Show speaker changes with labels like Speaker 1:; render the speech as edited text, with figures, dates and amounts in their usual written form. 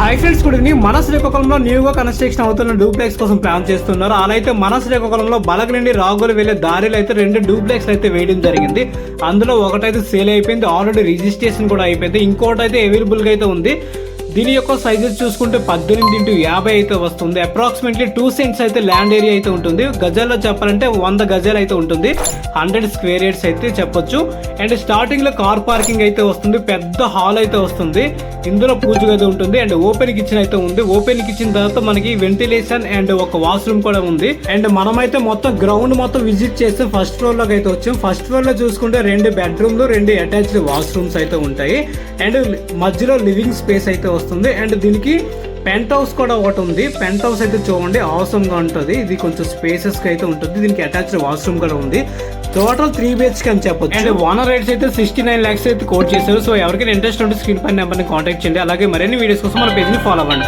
Speaker 1: Hi friends, good evening. మన శ్రీకాకుళంలో న్యూగా కన్స్ట్రక్షన్ అవుతున్న డూప్లెక్స్ కోసం ప్లాన్ చేస్తున్నారు. అలా అయితే మన శ్రీకాకుళంలో బలగ నుండి రాగోలు వెళ్లే దారిలో అయితే 2 డూప్లెక్స్ అయితే వేయడం జరిగింది. అందులో ఒకటైతే సేల్ అయిపోయింది, ఆల్రెడీ రిజిస్ట్రేషన్ కూడా అయిపోయింది. ఇంకోటి అయితే అవైలబుల్ గా అయితే ఉంది. దీని యొక్క సైజెస్ చూసుకుంటే 18x50 అయితే వస్తుంది. అప్రాక్సిమేట్లీ 2 సెంట్స్ అయితే ల్యాండ్ ఏరియా అయితే ఉంటుంది. గజాల్లో చెప్పాలంటే 100 గజాలు అయితే ఉంటుంది. 100 స్క్వేర్ యార్డ్స్ అయితే చెప్పొచ్చు. అండ్ స్టార్టింగ్ లో కార్ పార్కింగ్ అయితే వస్తుంది. పెద్ద హాల్ అయితే వస్తుంది. ఇందులో పూజ గది ఉంటుంది. అండ్ ఓపెన్ కిచెన్ అయితే ఉంది. ఓపెన్ కిచెన్ తర్వాత మనకి వెంటిలేషన్ అండ్ ఒక వాష్రూమ్ కూడా ఉంది. అండ్ మనమైతే మొత్తం గ్రౌండ్ మొత్తం విజిట్ చేస్తే ఫస్ట్ ఫ్లోర్ లోకి అయితే వచ్చాం. ఫస్ట్ ఫ్లోర్ లో చూసుకుంటే 2 బెడ్రూమ్లు, 2 అటాచ్డ్ వాష్రూమ్స్ అయితే ఉంటాయి. అండ్ మధ్యలో లివింగ్ స్పేస్ అయితే వస్తుంది. అండ్ దీనికి పెంట్ హౌస్ కూడా ఒకటి ఉంది. పెంట్ హౌస్ అయితే చూడండి, అవసరం గా ఉంటుంది. ఇది కొంచెం స్పేసెస్ గా అయితే ఉంటుంది. దీనికి అటాచ్డ్ వాష్రూమ్ కూడా ఉంది. టోటల్ 3 BHK అని చెప్పొచ్చు. అండ్ ఓనర్ రేట్స్ అయితే 69 lakhs అయితే కోట్ చేశారు. సో ఎవరికైనా ఇంట్రెస్ట్ ఉంటే స్క్రీన్ పైన నెంబర్ ని కాంటాక్ట్ చేయండి. అలాగే మరిన్ని వీడియోస్ కోసం మన పేజ్ ని ఫాలో అవ్వండి.